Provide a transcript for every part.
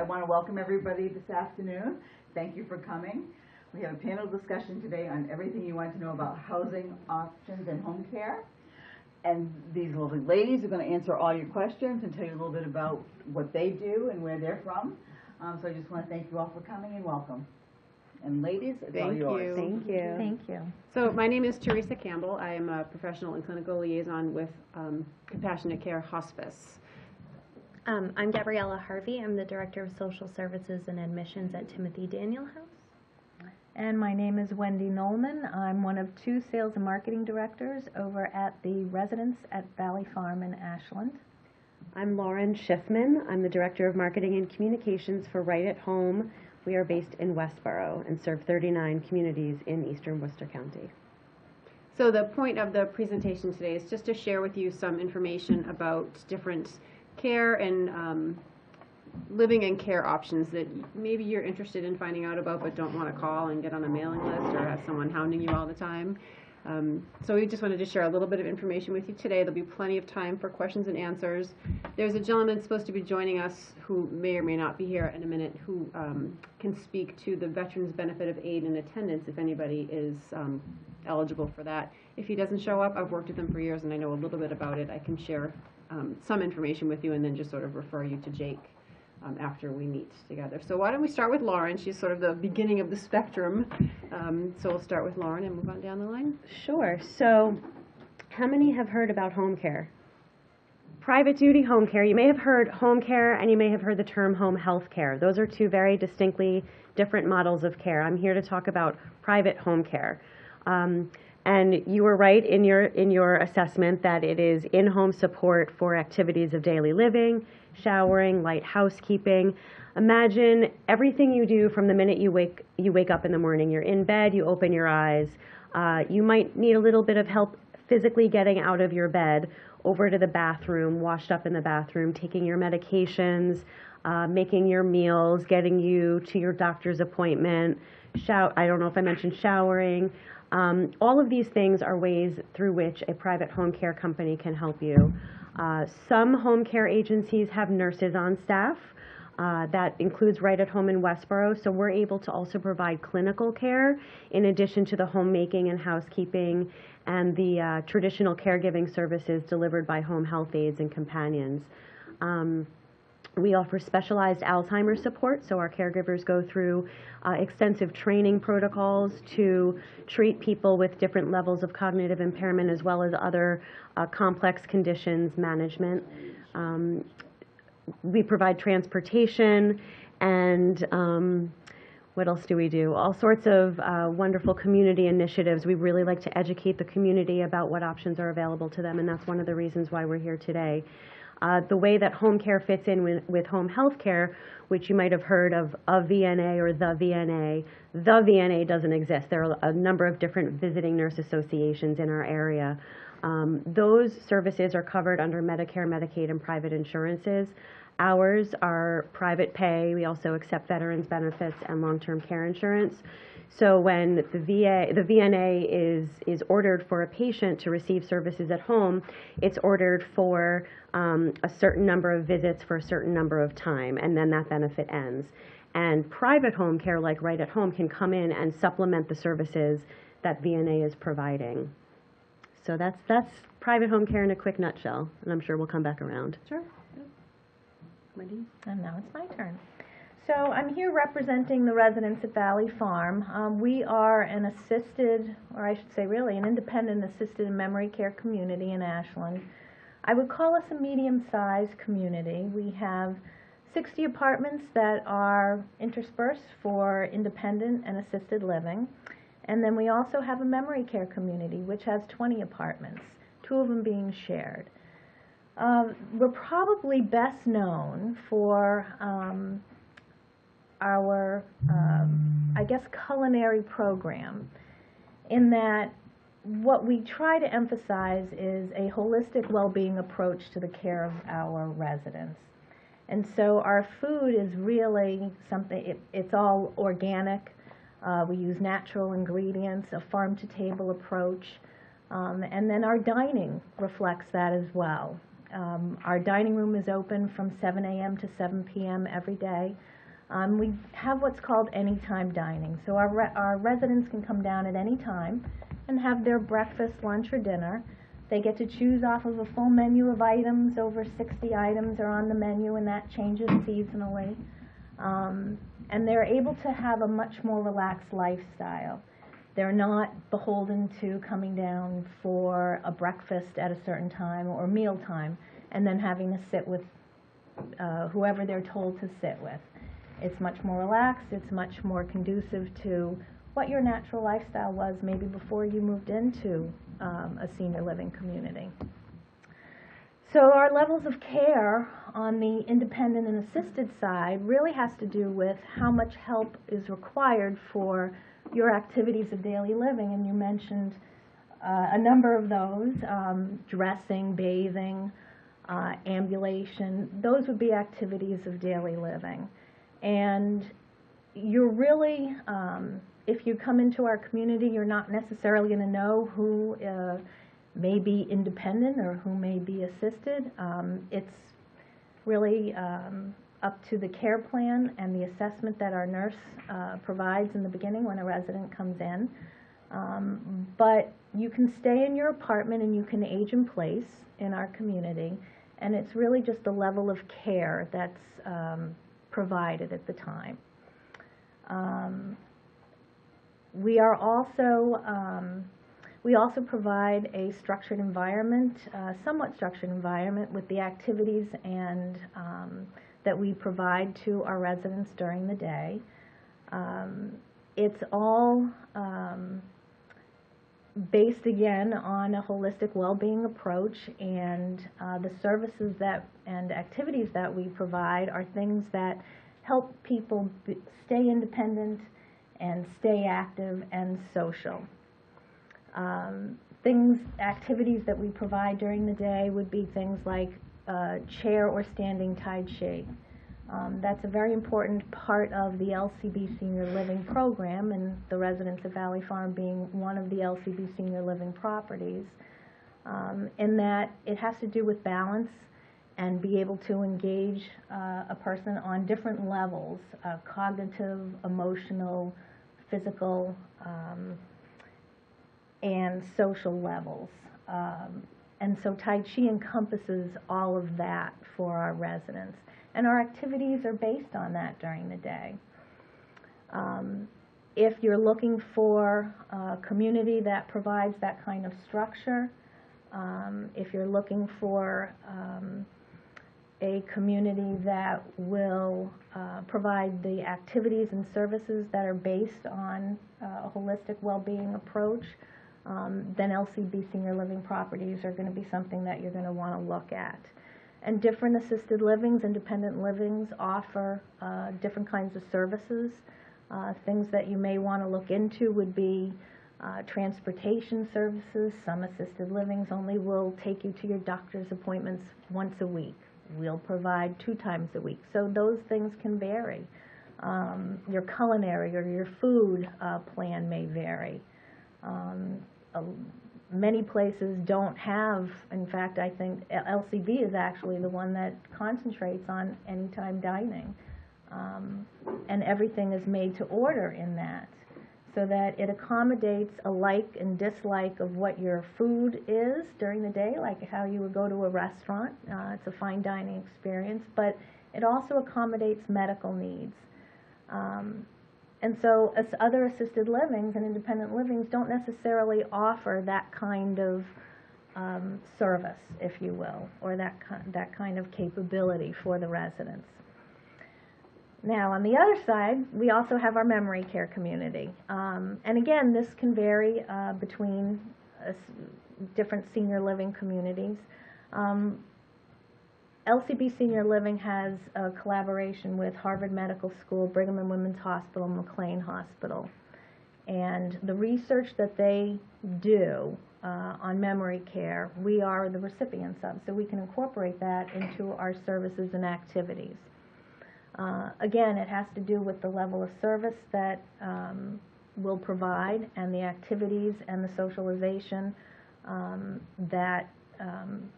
want to welcome everybody this afternoon. Thank you for coming. We have a panel discussion today on everything you want to know about housing options and home care. And these lovely ladies are going to answer all your questions and tell you a little bit about what they do and where they're from. So I just want to thank you all for coming and welcome. And ladies, it's all yours. Thank you. Thank you. So my name is Teresa Campbell. I am a professional and clinical liaison with Compassionate Care Hospice. I'm Gabriella Harvey. I'm the Director of Social Services and Admissions at Timothy Daniel House. And my name is Wendy Nolman. I'm one of 2 sales and marketing directors over at the residence at Valley Farm in Ashland. I'm Lauren Schiffman. I'm the Director of Marketing and Communications for Right at Home. We are based in Westboro and serve 39 communities in eastern Worcester County. So the point of the presentation today is just to share with you some information about different care and living and care options that maybe you're interested in finding out about but don't want to call and get on a mailing list or have someone hounding you all the time. So we just wanted to share a little bit of information with you today. There'll be plenty of time for questions and answers. There's a gentleman supposed to be joining us who may or may not be here in a minute who can speak to the Veterans Benefit of Aid and Attendance if anybody is eligible for that. If he doesn't show up, I've worked with him for years and I know a little bit about it. I can share some information with you and then just sort of refer you to Jake after we meet together. So why don't we start with Lauren? She's sort of the beginning of the spectrum. So we'll start with Lauren and move on down the line. Sure. So how many have heard about home care? Private duty home care. You may have heard home care and you may have heard the term home health care. Those are 2 very distinctly different models of care. I'm here to talk about private home care. And you were right in your assessment that it is in-home support for activities of daily living, showering, light housekeeping. Imagine everything you do from the minute you wake up in the morning. You're in bed, you open your eyes. You might need a little bit of help physically getting out of your bed, over to the bathroom, washed up in the bathroom, taking your medications, making your meals, getting you to your doctor's appointment. I don't know if I mentioned showering. All of these things are ways through which a private home care company can help you. Some home care agencies have nurses on staff. That includes Right at Home in Westboro, so we're able to also provide clinical care in addition to the homemaking and housekeeping and the traditional caregiving services delivered by home health aides and companions. We offer specialized Alzheimer's support, so our caregivers go through extensive training protocols to treat people with different levels of cognitive impairment as well as other complex conditions management. We provide transportation and what else do we do? All sorts of wonderful community initiatives. We really like to educate the community about what options are available to them, and that's one of the reasons why we're here today. The way that home care fits in with home health care, which you might have heard of VNA or the VNA doesn't exist. There are a number of different visiting nurse associations in our area. Those services are covered under Medicare, Medicaid, and private insurances. Ours are private pay. We also accept veterans benefits and long-term care insurance. So when the VNA is ordered for a patient to receive services at home, it's ordered for a certain number of visits for a certain number of time, and then that benefit ends. And private home care, like Right at Home, can come in and supplement the services that VNA is providing. So that's private home care in a quick nutshell, and I'm sure we'll come back around. Sure. Wendy? And now it's my turn. So I'm here representing the residents at Valley Farm. We are an assisted, or I should say really an independent assisted memory care community in Ashland. I would call us a medium-sized community. We have 60 apartments that are interspersed for independent and assisted living. And then we also have a memory care community, which has 20 apartments, 2 of them being shared. We're probably best known for our, I guess, culinary program, in that what we try to emphasize is a holistic well-being approach to the care of our residents. And so our food is really something, it's all organic. We use natural ingredients, a farm-to-table approach, and then our dining reflects that as well. Our dining room is open from 7 a.m. to 7 p.m. every day. We have what's called anytime dining. So our residents can come down at any time and have their breakfast, lunch, or dinner. They get to choose off of a full menu of items. Over 60 items are on the menu, and that changes seasonally. And they're able to have a much more relaxed lifestyle. They're not beholden to coming down for a breakfast at a certain time or meal time and then having to sit with whoever they're told to sit with. It's much more relaxed. It's much more conducive to what your natural lifestyle was maybe before you moved into a senior living community. So our levels of care on the independent and assisted side really has to do with how much help is required for your activities of daily living. And you mentioned a number of those, dressing, bathing, ambulation. Those would be activities of daily living. And you're really, if you come into our community, you're not necessarily going to know who may be independent or who may be assisted. It's really up to the care plan and the assessment that our nurse provides in the beginning when a resident comes in. But you can stay in your apartment and you can age in place in our community, and it's really just the level of care that's provided at the time. We also provide a structured environment, somewhat structured environment, with the activities and that we provide to our residents during the day. It's all based again on a holistic well-being approach, and the services and activities that we provide are things that help people stay independent and stay active and social. Activities that we provide during the day would be things like chair or standing tide shake. That's a very important part of the LCB Senior Living program, and the residents of Valley Farm being one of the LCB Senior Living properties, in that it has to do with balance and be able to engage a person on different levels, cognitive, emotional, physical, and social levels. And so Tai Chi encompasses all of that for our residents. And our activities are based on that during the day. If you're looking for a community that provides that kind of structure, if you're looking for a community that will provide the activities and services that are based on a holistic well-being approach, then LCB Senior Living properties are going to be something that you're going to want to look at. And different assisted livings, independent livings offer different kinds of services. Things that you may want to look into would be transportation services. Some assisted livings only will take you to your doctor's appointments once a week. We'll provide 2 times a week. So those things can vary. Your culinary or your food plan may vary. Many places don't have, in fact, I think LCB is actually the one that concentrates on anytime dining. And everything is made to order in that, so that it accommodates a like and dislike of what your food is during the day, like how you would go to a restaurant. It's a fine dining experience, but it also accommodates medical needs. And so other assisted livings and independent livings don't necessarily offer that kind of service, if you will, or that kind of capability for the residents. Now, on the other side, we also have our memory care community. And again, this can vary between different senior living communities. LCB Senior Living has a collaboration with Harvard Medical School, Brigham and Women's Hospital, McLean Hospital. And the research that they do on memory care, we are the recipients of, so we can incorporate that into our services and activities. Again, it has to do with the level of service that we'll provide and the activities and the socialization that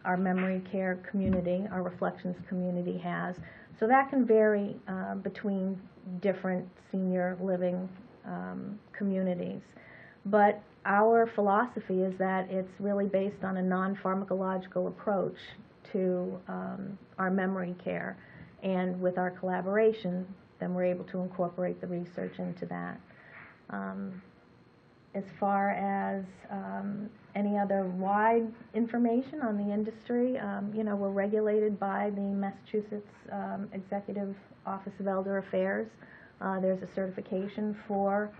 our memory care community, our reflections community has. So that can vary between different senior living communities. But our philosophy is that it's really based on a non-pharmacological approach to our memory care. And with our collaboration, then we're able to incorporate the research into that. As far as any other wide information on the industry, you know, we're regulated by the Massachusetts Executive Office of Elder Affairs. There's a certification for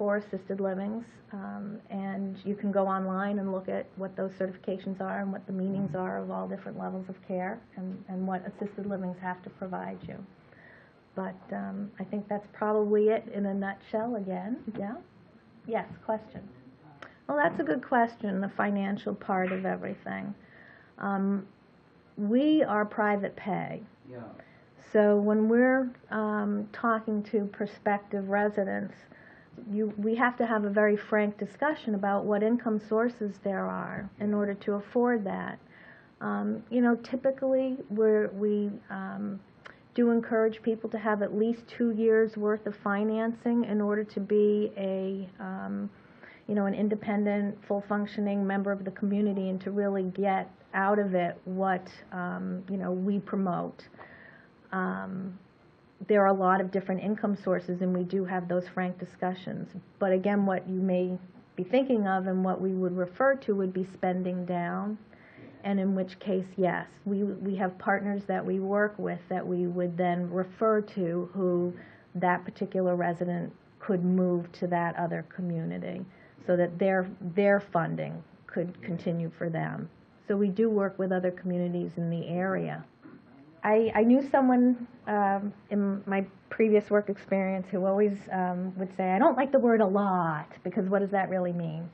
assisted livings, and you can go online and look at what those certifications are and what the meanings are of all different levels of care and what assisted livings have to provide you. But I think that's probably it in a nutshell again. Yeah? Yes, question. Well, that's a good question, the financial part of everything. We are private pay. Yeah. So when we're talking to prospective residents, we have to have a very frank discussion about what income sources there are in order to afford that. You know, typically we do encourage people to have at least 2 years worth of financing in order to be a you know, an independent, full functioning member of the community and to really get out of it what you know, we promote. There are a lot of different income sources, and we do have those frank discussions. But again, what you may be thinking of and what we would refer to would be spending down, and in which case, yes, we have partners that we work with that we would then refer to who that particular resident could move to that other community so that their funding could continue for them. So we do work with other communities in the area. I knew someone in my previous work experience who always would say, I don't like the word a lot, because what does that really mean?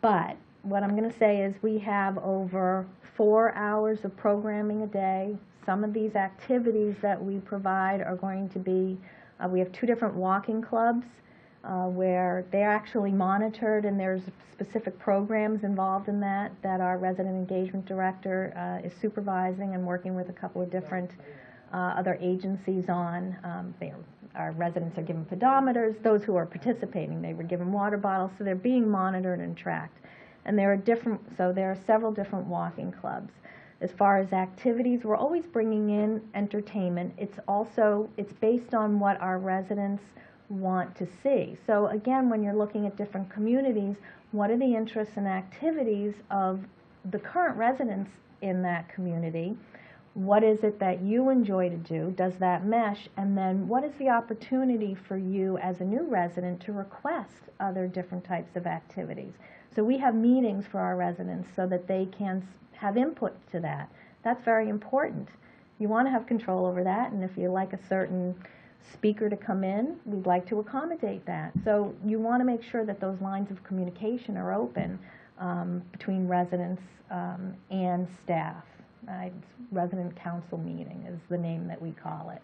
But what I'm going to say is we have over 4 hours of programming a day. Some of these activities that we provide are going to be, we have 2 different walking clubs where they're actually monitored, and there's specific programs involved in that our resident engagement director is supervising and working with a couple of different other agencies on. Our residents are given pedometers. Those who are participating, they were given water bottles, so they're being monitored and tracked. And there are several different walking clubs. As far as activities, we're always bringing in entertainment. It's based on what our residents want to see. So again, when you're looking at different communities, what are the interests and activities of the current residents in that community? What is it that you enjoy to do? Does that mesh? And then what is the opportunity for you as a new resident to request other different types of activities? So we have meetings for our residents so that they can have input to that. That's very important. You want to have control over that, and if you like a certain speaker to come in, we'd like to accommodate that. So you want to make sure that those lines of communication are open between residents and staff. Resident council meeting is the name that we call it.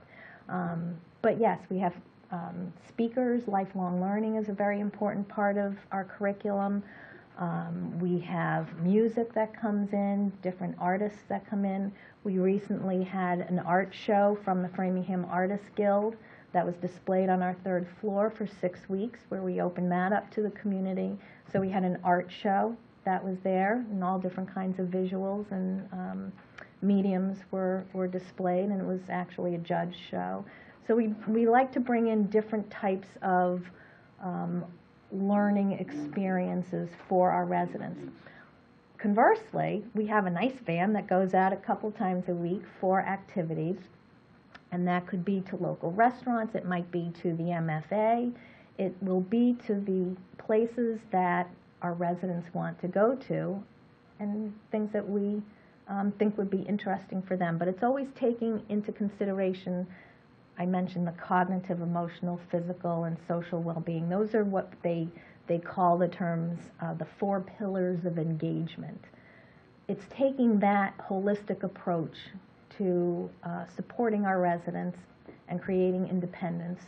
But yes, we have speakers. Lifelong learning is a very important part of our curriculum. We have music that comes in, different artists that come in. We recently had an art show from the Framingham Artists Guild that was displayed on our 3rd floor for 6 weeks, where we opened that up to the community. So we had an art show that was there, and all different kinds of visuals and mediums were displayed, and it was actually a judge show. So we like to bring in different types of learning experiences for our residents. Conversely, we have a nice van that goes out a couple times a week for activities, and that could be to local restaurants, it might be to the MFA, it will be to the places that our residents want to go to, and things that we think would be interesting for them. But it's always taking into consideration, I mentioned the cognitive, emotional, physical, and social well-being. Those are what they call the terms, the 4 pillars of engagement. It's taking that holistic approach to supporting our residents and creating independence,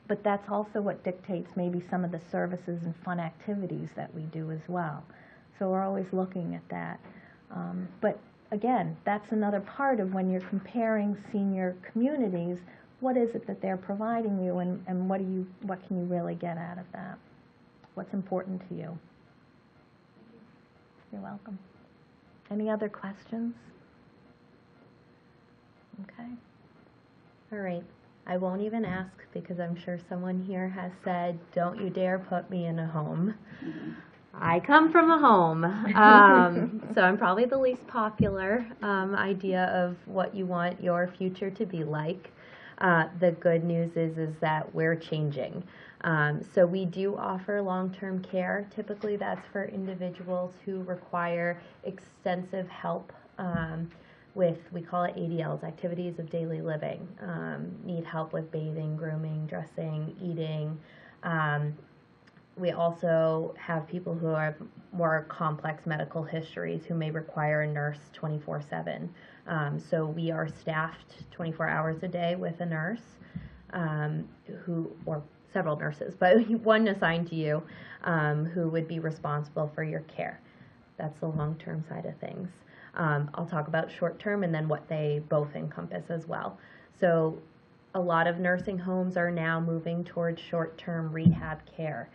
but that's also what dictates maybe some of the services and fun activities that we do as well. So we're always looking at that. But again, that's another part of when you're comparing senior communities, what is it that they're providing you, and what can you really get out of that? What's important to you? You're welcome. Any other questions? Okay. All right. I won't even ask because I'm sure someone here has said, don't you dare put me in a home. I come from a home, so I'm probably the least popular idea of what you want your future to be like. The good news is that we're changing. So we do offer long-term care. Typically that's for individuals who require extensive help with, we call it ADLs, activities of daily living, need help with bathing, grooming, dressing, eating. We also have people who have more complex medical histories who may require a nurse 24/7. So we are staffed 24 hours a day with a nurse or several nurses, but one assigned to you who would be responsible for your care. That's the long-term side of things. I'll talk about short-term and then what they both encompass as well. So a lot of nursing homes are now moving towards short-term rehab care.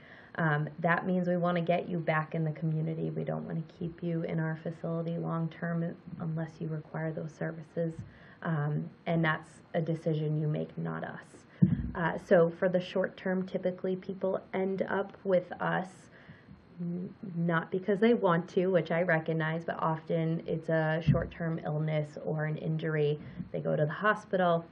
That means we want to get you back in the community. We don't want to keep you in our facility long-term unless you require those services. And that's a decision you make, not us. So for the short-term, typically people end up with us not because they want to, which I recognize, but often it's a short-term illness or an injury. They go to the hospital.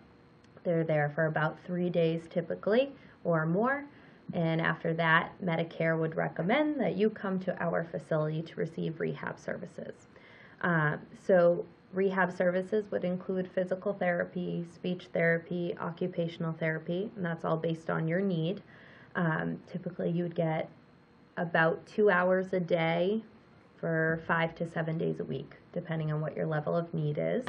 They're there for about 3 days typically or more. And after that, Medicare would recommend that you come to our facility to receive rehab services. So rehab services would include physical therapy, speech therapy, occupational therapy, and that's all based on your need. Typically, you would get about 2 hours a day for 5 to 7 days a week, depending on what your level of need is.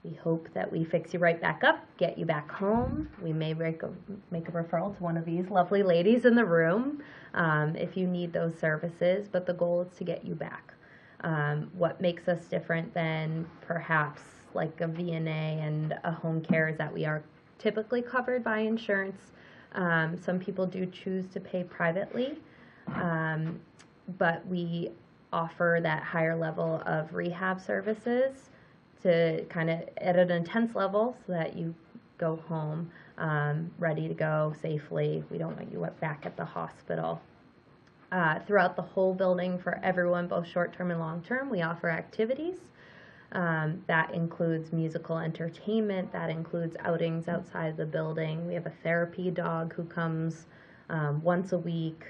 We hope that we fix you right back up, get you back home. We may make a referral to one of these lovely ladies in the room if you need those services, but the goal is to get you back. What makes us different than perhaps like a VNA and a home care is that we are typically covered by insurance. Some people do choose to pay privately, but we offer that higher level of rehab services to kind of at an intense level so that you go home ready to go safely. We don't want you back at the hospital. Throughout the whole building for everyone, both short-term and long-term, we offer activities. That includes musical entertainment, that includes outings outside the building. We have a therapy dog who comes once a week.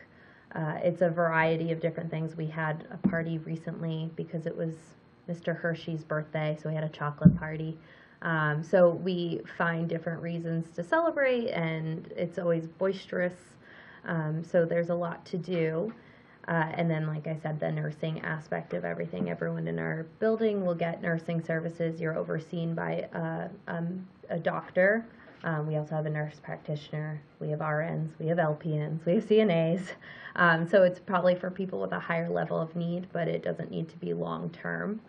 It's a variety of different things. We had a party recently because it was Mr. Hershey's birthday, so we had a chocolate party. So we find different reasons to celebrate, and it's always boisterous. So there's a lot to do. And then, like I said, the nursing aspect of everything. Everyone in our building will get nursing services. You're overseen by a doctor. We also have a nurse practitioner. We have RNs. We have LPNs. We have CNAs. So it's probably for people with a higher level of need, but it doesn't need to be long-term.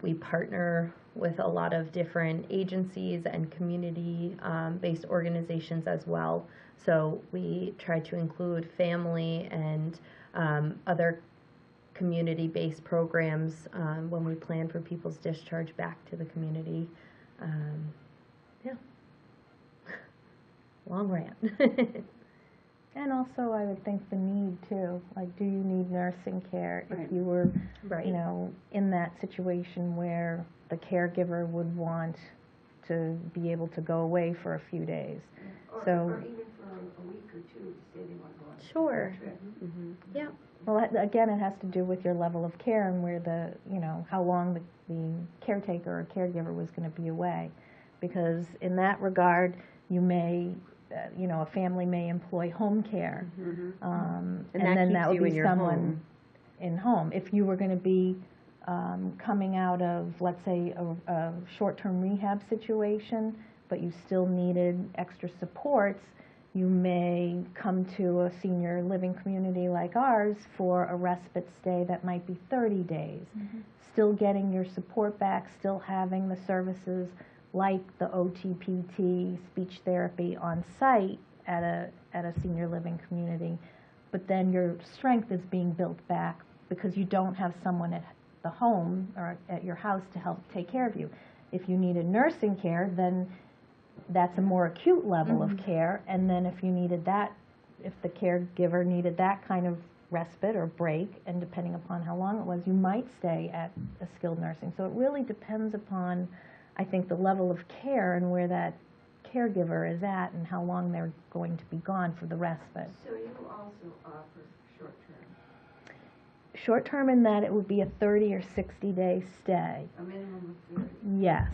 We partner with a lot of different agencies and community-based organizations as well. So we try to include family and other community-based programs when we plan for people's discharge back to the community. Yeah. Long rant. And also, I would think the need too. Like, do you need nursing care? Right. If you were, Right. you know, in that situation where the caregiver would want to be able to go away for a few days. Or even for a week or two, say they want to go on Sure. a trip. Mm-hmm. Yeah. Well, again, it has to do with your level of care and where how long the caretaker or caregiver was going to be away. Because in that regard, you may, a family may employ home care. Mm-hmm. And that then keeps that would you in be your someone home. in home. If you were going to be coming out of, let's say, a short-term rehab situation, but you still needed extra supports, You may come to a senior living community like ours for a respite stay that might be 30 days. Still getting your support back, still having the services like the OTPT, speech therapy on site at a senior living community. But then your strength is being built back because you don't have someone at the home or at your house to help take care of you. If you needed nursing care, then that's a more acute level of care, and then if you needed that, if the caregiver needed that kind of respite or break, and depending upon how long it was, you might stay at a skilled nursing. So it really depends upon, I think, the level of care and where that caregiver is at and how long they're going to be gone for the respite. So you also offer short-term, Short-term in that it would be a 30 or 60-day stay. a minimum of 30? Yes.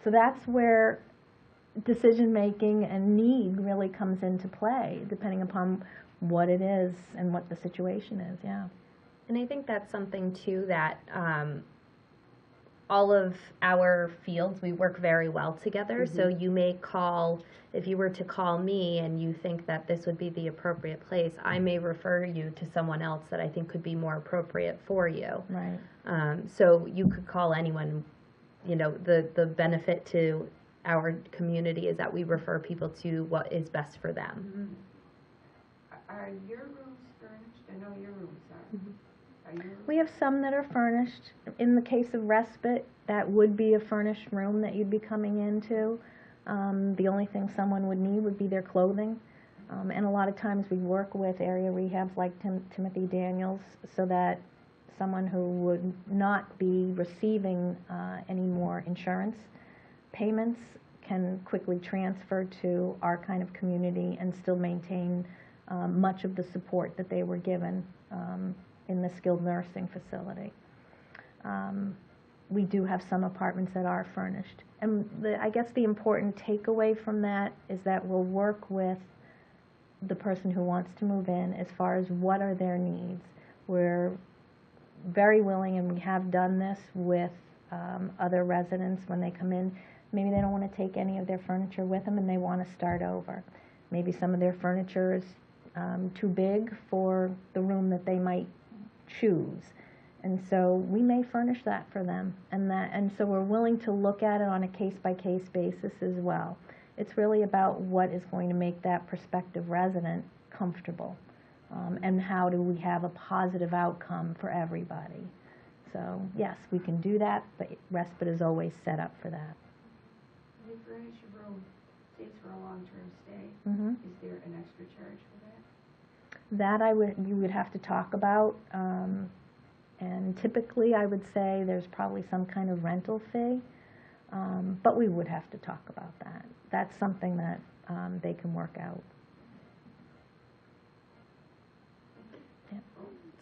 So that's where decision-making and need really comes into play, depending upon what it is and what the situation is, yeah. And I think that's something too that all of our fields, we work very well together. So you may call, if you were to call me and you think that this would be the appropriate place, I may refer you to someone else that I think could be more appropriate for you. Right. So you could call anyone. You know, the benefit to our community is that we refer people to what is best for them. Are your rooms furnished? I know your rooms are. Are your rooms? We have some that are furnished. In the case of respite, that would be a furnished room that you'd be coming into. The only thing someone would need would be their clothing. And a lot of times we work with area rehabs like Timothy Daniels so that someone who would not be receiving any more insurance payments can quickly transfer to our kind of community and still maintain much of the support that they were given in the skilled nursing facility. We do have some apartments that are furnished. And I guess the important takeaway from that is that we'll work with the person who wants to move in as far as what are their needs. We're very willing, and we have done this with other residents when they come in. Maybe they don't want to take any of their furniture with them and they want to start over. Maybe some of their furniture is too big for the room that they might choose. And so we may furnish that for them. And so we're willing to look at it on a case-by-case basis as well. It's really about what is going to make that prospective resident comfortable. And how do we have a positive outcome for everybody. So yes, we can do that, but respite is always set up for that. When you furnish your room, say it's for a long-term stay, is there an extra charge for that? That you would have to talk about, and typically I would say there's probably some kind of rental fee, but we would have to talk about that. That's something that they can work out.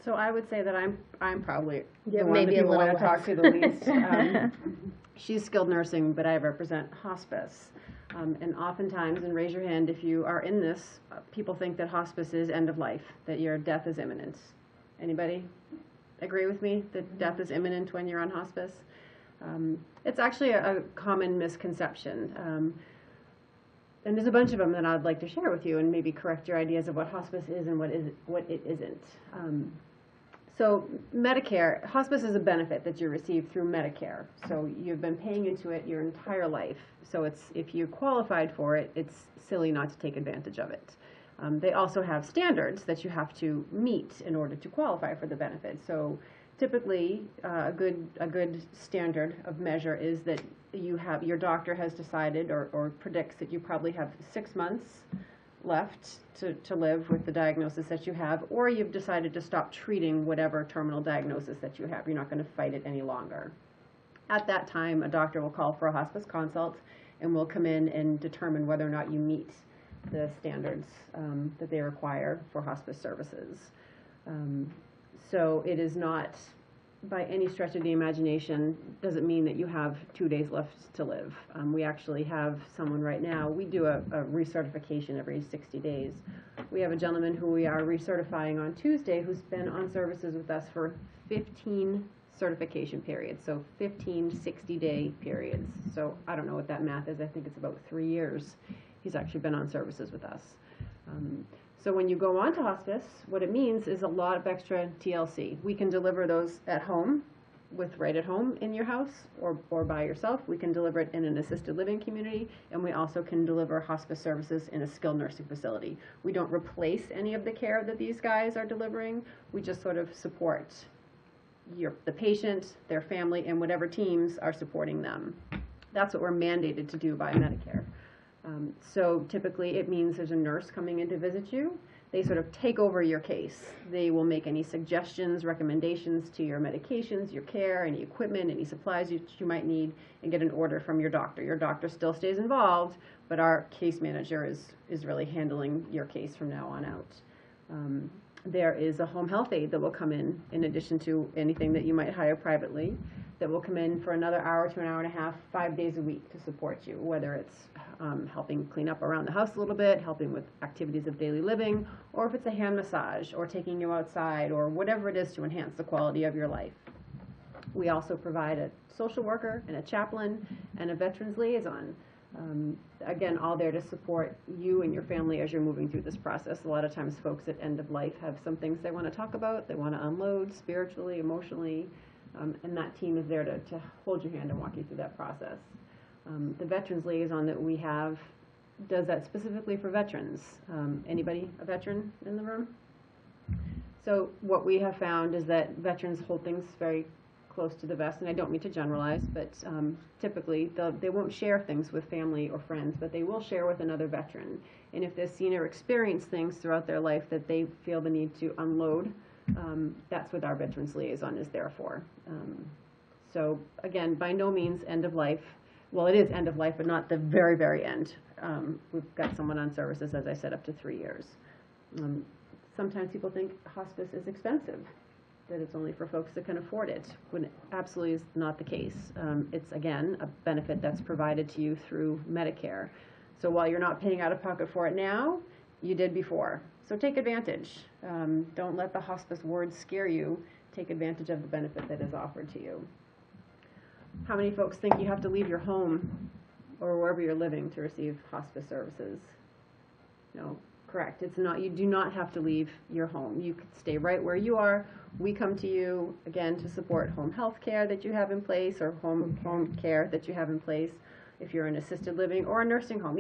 So I would say that I'm probably Yeah, the one that maybe a people want to little talk to the least. She's skilled nursing, but I represent hospice. And oftentimes, and raise your hand if you are in this, people think that hospice is end of life, that your death is imminent. Anybody agree with me that death is imminent when you're on hospice? It's actually a common misconception. And there's a bunch of them that I'd like to share with you and maybe correct your ideas of what hospice is and what it isn't. So Medicare, hospice is a benefit that you receive through Medicare. So you've been paying into it your entire life. So if you qualified for it, it's silly not to take advantage of it. They also have standards that you have to meet in order to qualify for the benefit. So typically, a good standard of measure is that your doctor has decided or predicts that you probably have 6 months left to live with the diagnosis that you have, or you've decided to stop treating whatever terminal diagnosis that you have. You're not going to fight it any longer. At that time, a doctor will call for a hospice consult and will come in and determine whether or not you meet the standards that they require for hospice services. So it is not, by any stretch of the imagination, doesn't mean that you have 2 days left to live. We actually have someone right now, we do a recertification every 60 days. We have a gentleman who we are recertifying on Tuesday who's been on services with us for 15 certification periods, so 15 60-day periods. So I don't know what that math is, I think it's about 3 years. He's actually been on services with us. So when you go on to hospice, what it means is a lot of extra TLC. We can deliver those at home, right at home in your house or by yourself. We can deliver it in an assisted living community, and we also can deliver hospice services in a skilled nursing facility. We don't replace any of the care that these guys are delivering. We just sort of support the patient, their family, and whatever teams are supporting them. That's what we're mandated to do by Medicare. So typically it means there's a nurse coming in to visit you. They sort of take over your case. They will make any suggestions, recommendations to your medications, your care, any equipment, any supplies you might need, and get an order from your doctor. Your doctor still stays involved, but our case manager is really handling your case from now on out. There is a home health aide that will come in addition to anything that you might hire privately, that will come in for another hour to an hour and a half, 5 days a week to support you, whether it's helping clean up around the house a little bit, helping with activities of daily living, or if it's a hand massage, or taking you outside, or whatever it is to enhance the quality of your life. We also provide a social worker and a chaplain and a veterans liaison. Again, all there to support you and your family as you're moving through this process. A lot of times folks at end of life have some things they want to talk about, they want to unload spiritually, emotionally, and that team is there to hold your hand and walk you through that process. The veterans liaison that we have does that specifically for veterans. Anybody a veteran in the room? So what we have found is that veterans hold things very close to the vest, and I don't mean to generalize, but typically they won't share things with family or friends, but they will share with another veteran. And if they've seen or experienced things throughout their life that they feel the need to unload, that's what our veterans liaison is there for. So again, by no means end of life. Well, it is end of life, but not the very, very end. We've got someone on services, as I said, up to 3 years. Sometimes people think hospice is expensive, that it's only for folks that can afford it, when it absolutely is not the case. It's, again, a benefit that's provided to you through Medicare. So while you're not paying out of pocket for it now, you did before. So take advantage. Don't let the hospice words scare you. Take advantage of the benefit that is offered to you. How many folks think you have to leave your home or wherever you're living to receive hospice services? No, correct. It's not. You do not have to leave your home. You could stay right where you are. We come to you, again, to support home health care that you have in place, or home care that you have in place if you're in assisted living or a nursing home.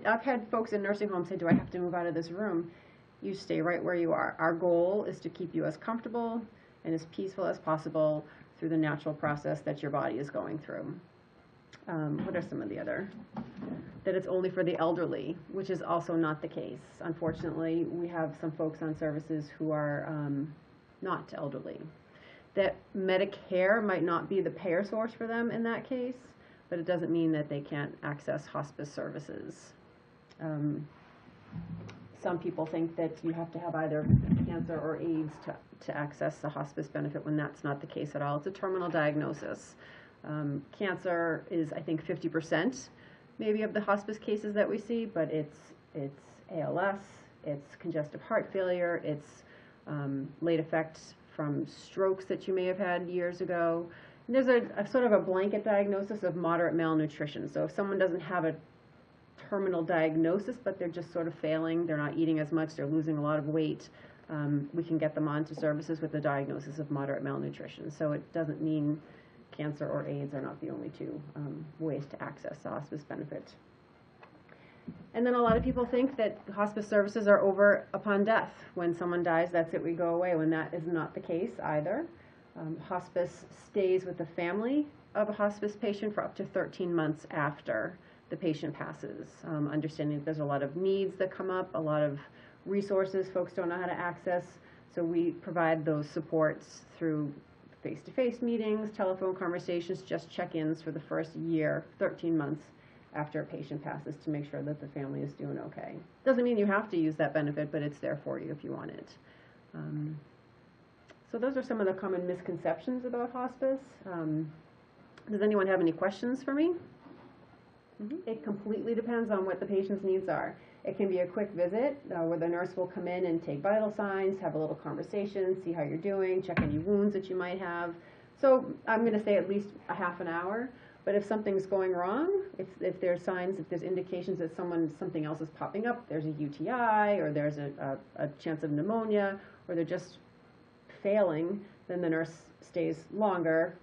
I've had folks in nursing homes say, do I have to move out of this room? You stay right where you are. Our goal is to keep you as comfortable and as peaceful as possible through the natural process that your body is going through. What are some of the other? That it's only for the elderly, which is also not the case. Unfortunately, we have some folks on services who are not elderly. That Medicare might not be the payer source for them in that case, but it doesn't mean that they can't access hospice services. Some people think that you have to have either cancer or AIDS to access the hospice benefit, when that's not the case at all. It's a terminal diagnosis. Cancer is, I think, 50% maybe of the hospice cases that we see, but it's ALS, it's congestive heart failure, it's late effects from strokes that you may have had years ago. And there's a sort of a blanket diagnosis of moderate malnutrition. So if someone doesn't have a terminal diagnosis, but they're just sort of failing, they're not eating as much, they're losing a lot of weight, we can get them onto services with the diagnosis of moderate malnutrition. So it doesn't mean cancer or AIDS are not the only two ways to access the hospice benefit. And then a lot of people think that hospice services are over upon death. When someone dies, that's it, we go away, when that is not the case either. Hospice stays with the family of a hospice patient for up to 13 months after the patient passes. Understanding that there's a lot of needs that come up, a lot of resources folks don't know how to access, so we provide those supports through face-to-face meetings, telephone conversations, just check-ins for the first year, 13 months after a patient passes, to make sure that the family is doing okay. Doesn't mean you have to use that benefit, but it's there for you if you want it. So those are some of the common misconceptions about hospice. Does anyone have any questions for me? It completely depends on what the patient's needs are. It can be a quick visit where the nurse will come in and take vital signs, have a little conversation, see how you're doing, check any wounds that you might have. So I'm going to say at least a half an hour. But if something's going wrong, if there's signs, if there's indications that something else is popping up, there's a UTI, or there's a chance of pneumonia, or they're just failing, then the nurse stays longer.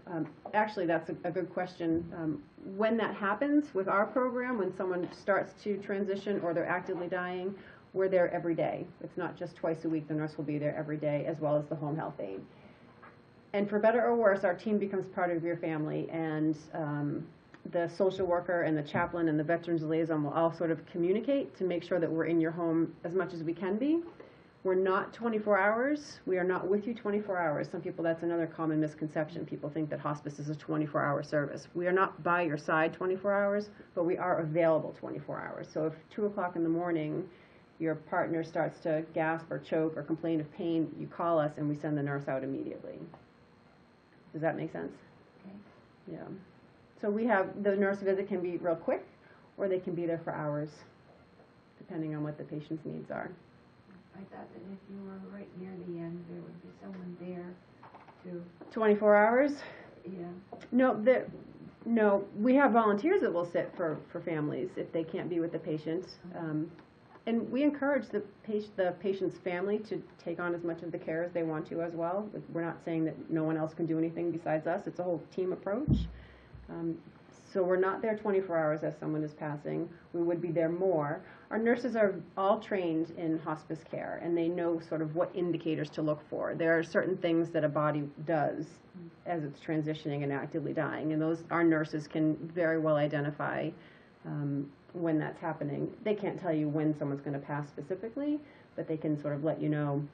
Actually, that's a good question. When that happens with our program, when someone starts to transition or they're actively dying, we're there every day. It's not just twice a week. The nurse will be there every day, as well as the home health aide. And for better or worse, our team becomes part of your family, and the social worker and the chaplain and the veterans liaison will all sort of communicate to make sure that we're in your home as much as we can be. We're not 24 hours. We are not with you 24 hours. Some people, that's another common misconception. People think that hospice is a 24-hour service. We are not by your side 24 hours, but we are available 24 hours. So if 2 o'clock in the morning your partner starts to gasp or choke or complain of pain, you call us and we send the nurse out immediately. Does that make sense? Okay. Yeah. So we have, the nurse visit can be real quick, or they can be there for hours, depending on what the patient's needs are. I thought that if you were right near the end, there would be someone there to, 24 hours? yeah. No, we have volunteers that will sit for families if they can't be with the patient. And we encourage the patient's family to take on as much of the care as they want to as well. We're not saying that no one else can do anything besides us. It's a whole team approach. So we're not there 24 hours as someone is passing. We would be there more. Our nurses are all trained in hospice care, and they know sort of what indicators to look for. There are certain things that a body does as it's transitioning and actively dying, and those our nurses can very well identify when that's happening. They can't tell you when someone's going to pass specifically, but they can sort of let you know,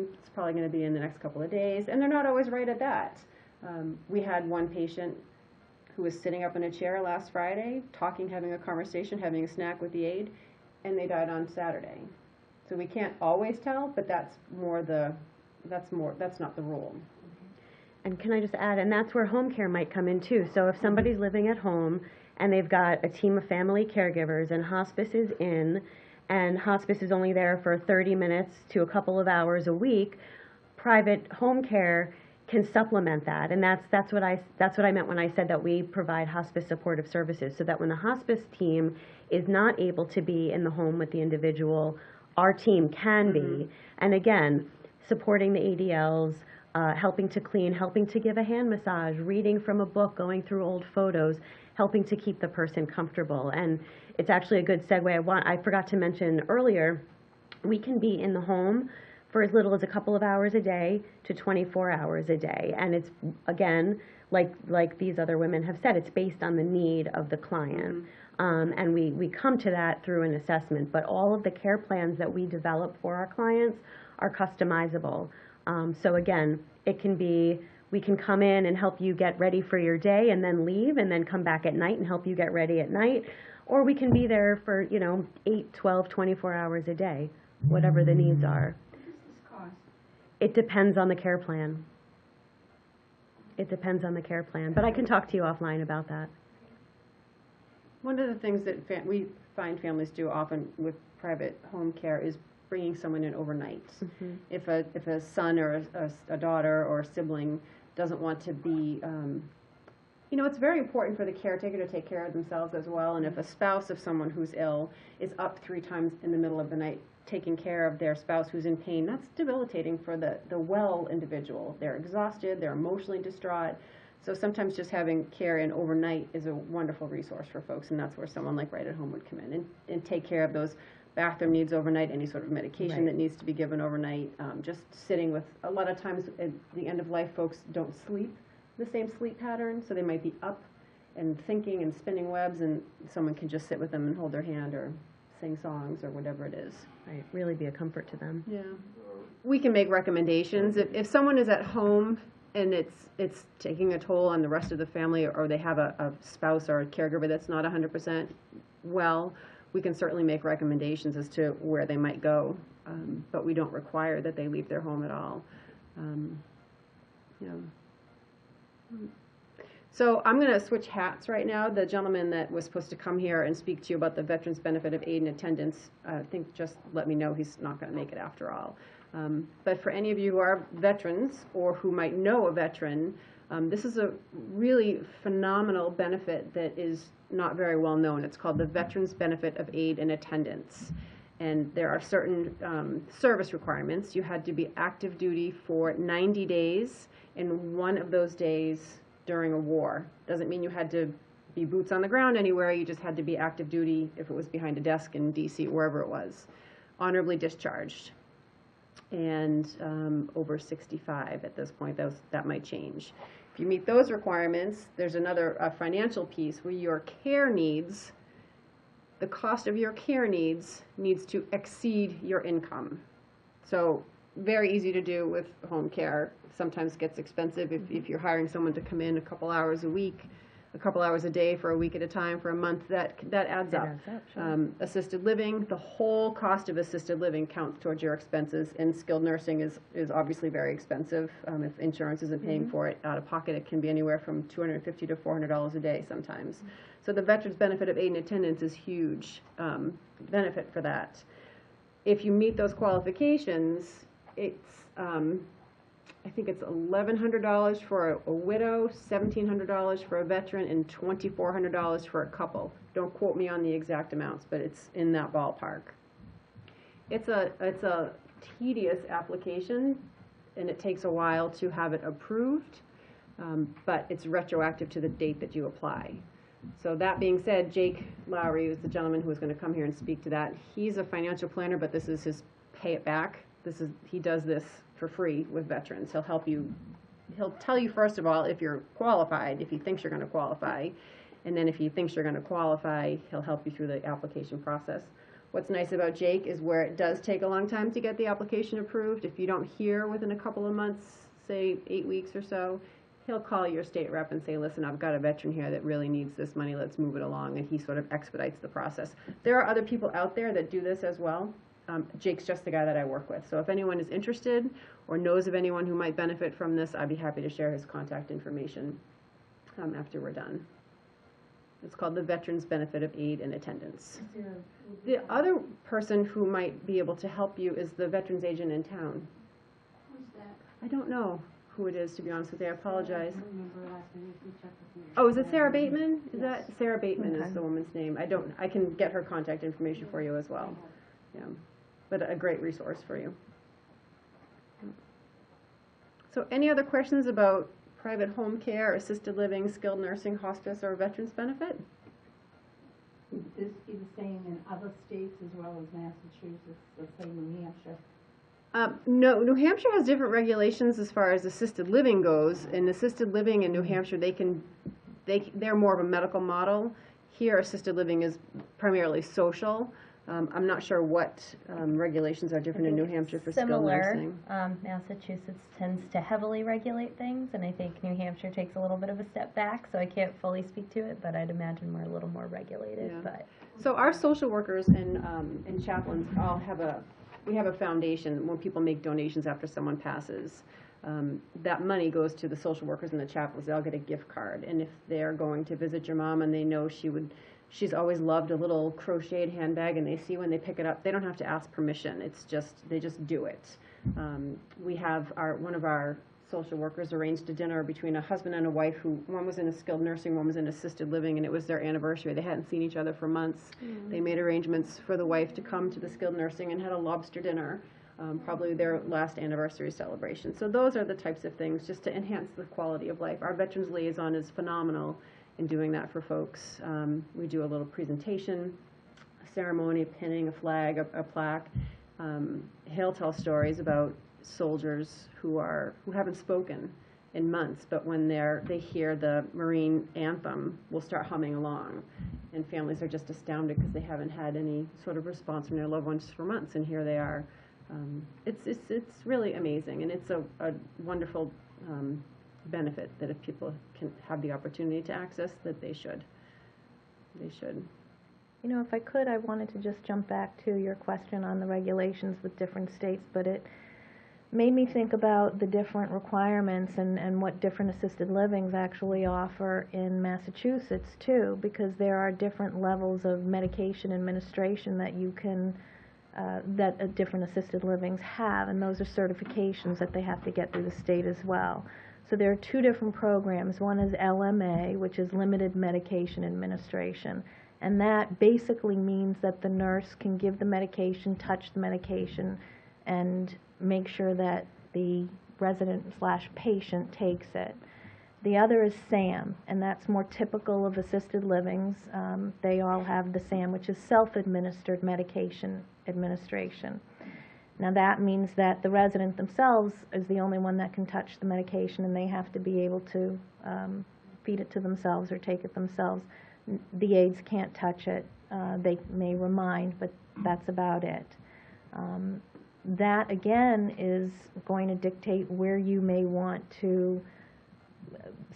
it's probably going to be in the next couple of days, and they're not always right at that. We had one patient who was sitting up in a chair last Friday, talking, having a conversation, having a snack with the aide, and they died on Saturday. So we can't always tell, but that's not the rule. And can I just add, and that's where home care might come in too. So if somebody's living at home and they've got a team of family caregivers and hospice is in, and hospice is only there for 30 minutes to a couple of hours a week, private home care can supplement that. And that's what I meant when I said that we provide hospice supportive services, so that when the hospice team is not able to be in the home with the individual, our team can be. And again, supporting the ADLs, helping to clean, helping to give a hand massage, reading from a book, going through old photos, helping to keep the person comfortable. And it's actually a good segue. I forgot to mention earlier, we can be in the home for as little as a couple of hours a day to 24 hours a day. And it's, again, like these other women have said, it's based on the need of the client. And we come to that through an assessment. But all of the care plans that we develop for our clients are customizable. So again, it can be, we can come in and help you get ready for your day and then leave and then come back at night and help you get ready at night. Or we can be there for, 8, 12, 24 hours a day, whatever the needs are. What does this cost? It depends on the care plan. It depends on the care plan. But I can talk to you offline about that. One of the things that we find families do often with private home care is bringing someone in overnight. If a son or a daughter or a sibling doesn't want to be, it's very important for the caretaker to take care of themselves as well. And if a spouse of someone who's ill is up 3 times in the middle of the night taking care of their spouse who's in pain, that's debilitating for the well individual. They're exhausted, they're emotionally distraught. So sometimes just having care in overnight is a wonderful resource for folks, and that's where someone like Right at Home would come in and take care of those bathroom needs overnight, any sort of medication that needs to be given overnight, just sitting with, a lot of times at the end of life, folks don't sleep the same sleep pattern, so they might be up and thinking and spinning webs, and someone can just sit with them and hold their hand or sing songs or whatever it is. Right, really be a comfort to them. Yeah. We can make recommendations. If someone is at home and it's taking a toll on the rest of the family, or they have a spouse or a caregiver that's not 100% well, we can certainly make recommendations as to where they might go, but we don't require that they leave their home at all. So I'm going to switch hats right now. The gentleman that was supposed to come here and speak to you about the Veterans Benefit of Aid and Attendance, I think just let me know he's not going to make it after all. But for any of you who are veterans or who might know a veteran, this is a really phenomenal benefit that is not very well known. It's called the Veterans Benefit of Aid and Attendance. And there are certain service requirements. You had to be active duty for 90 days, and one of those days during a war. Doesn't mean you had to be boots on the ground anywhere. You just had to be active duty if it was behind a desk in DC, wherever it was. Honorably discharged. And over 65 at this point. That might change. If you meet those requirements, there's another financial piece where your care needs, the cost of your care needs to exceed your income. So very easy to do with home care. Sometimes gets expensive if you're hiring someone to come in a couple hours a week, a couple hours a day for a week at a time for a month. That adds up. Sure. Assisted living, the whole cost of assisted living counts towards your expenses, and skilled nursing is obviously very expensive. If insurance isn't paying for it out of pocket, it can be anywhere from $250 to $400 a day sometimes. So the Veterans Benefit of Aid and Attendance is huge benefit for that. If you meet those qualifications, it's I think it's $1,100 for a widow, $1,700 for a veteran, and $2,400 for a couple. Don't quote me on the exact amounts, but it's in that ballpark. It's a tedious application, and it takes a while to have it approved, but it's retroactive to the date that you apply. So that being said, Jake Lowry is the gentleman who is going to come here and speak to that. He's a financial planner, but this is his pay it back. He does this for free with veterans. He'll help you. He'll tell you, first of all, if you're qualified, if he thinks you're going to qualify, and then if he thinks you're going to qualify, he'll help you through the application process. What's nice about Jake is where it does take a long time to get the application approved, if you don't hear within a couple of months, say 8 weeks or so, he'll call your state rep and say, listen, I've got a veteran here that really needs this money, let's move it along, and he sort of expedites the process. There are other people out there that do this as well. Jake's just the guy that I work with. So if anyone is interested or knows of anyone who might benefit from this, I'd be happy to share his contact information after we're done. It's called the Veterans Benefit of Aid and Attendance. The other person who might be able to help you is the veterans agent in town. Who's that? I don't know who it is, to be honest with you. I apologize. I remember last week we checked with you. Oh, is it Sarah Bateman? Is Yes. that Sarah Bateman is the woman's name? I can get her contact information for you as well. Yeah. But a great resource for you. So any other questions about private home care, assisted living, skilled nursing, hospice, or veterans benefit? Is this be the same in other states as well as Massachusetts, let's say New Hampshire? No, New Hampshire has different regulations as far as assisted living goes. In assisted living in New Hampshire, they're more of a medical model. Here, assisted living is primarily social. I'm not sure what regulations are different in New Hampshire for skilled nursing. Massachusetts tends to heavily regulate things, and I think New Hampshire takes a little bit of a step back, so I can't fully speak to it, but I'd imagine we're a little more regulated. Yeah. But So our social workers and chaplains all have we have a foundation. When people make donations after someone passes, that money goes to the social workers and the chaplains. They all get a gift card, and if they're going to visit your mom and they know she's always loved a little crocheted handbag, and they see when they pick it up, they don't have to ask permission. They just do it. We have one of our social workers arranged a dinner between a husband and a wife who, one was in a skilled nursing, one was in assisted living, and it was their anniversary. They hadn't seen each other for months. They made arrangements for the wife to come to the skilled nursing and had a lobster dinner, probably their last anniversary celebration. So those are the types of things just to enhance the quality of life. Our veterans liaison is phenomenal in doing that for folks. We do a little presentation, a ceremony, pinning a flag, a plaque. He'll tell stories about soldiers who haven't spoken in months, but when they hear the Marine anthem, will start humming along. And families are just astounded because they haven't had any sort of response from their loved ones for months, and here they are. It's really amazing, and it's a wonderful benefit that if people can have the opportunity to access, that they should. You know, if I could, I wanted to just jump back to your question on the regulations with different states, but it made me think about the different requirements and what different assisted livings actually offer in Massachusetts too, because there are different levels of medication administration that you can that different assisted livings have, and those are certifications that they have to get through the state as well. So there are two different programs. One is LMA, which is Limited Medication Administration, and that basically means that the nurse can give the medication, touch the medication, and make sure that the resident/patient takes it. The other is SAM, and that's more typical of assisted livings. They all have the SAM, which is Self-Administered Medication Administration. Now that means that the resident themselves is the only one that can touch the medication, and they have to be able to feed it to themselves or take it themselves. The aides can't touch it. They may remind, but that's about it. That, again, is going to dictate where you may want to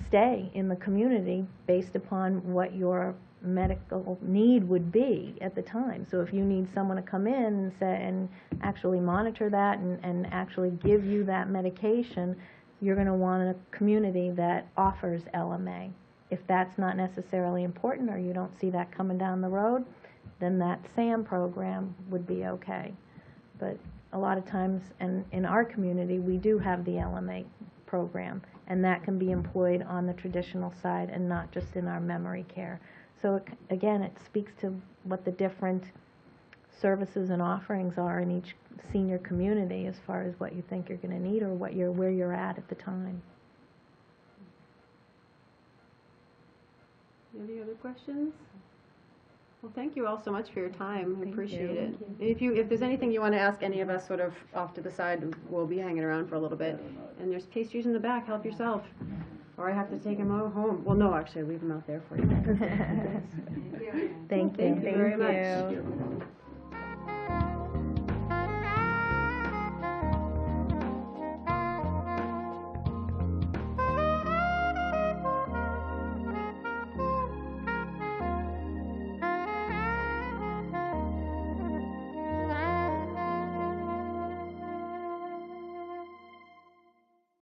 stay in the community based upon what your medical need would be at the time. So if you need someone to come in and actually monitor that and actually give you that medication, you're going to want a community that offers LMA. If that's not necessarily important, or you don't see that coming down the road, then that SAM program would be okay. But a lot of times, and in our community, we do have the LMA program, and that can be employed on the traditional side and not just in our memory care. So again, it speaks to what the different services and offerings are in each senior community as far as what you think you're going to need or where you're at the time. Any other questions? Well, thank you all so much for your time. I appreciate it. Thank And if there's anything you want to ask any of us sort of off to the side, we'll be hanging around for a little bit. And there's pastries in the back. Help yourself. Or I have to take them home. Well, no, actually, I leave them out there for you. Thank you. Thank you very much.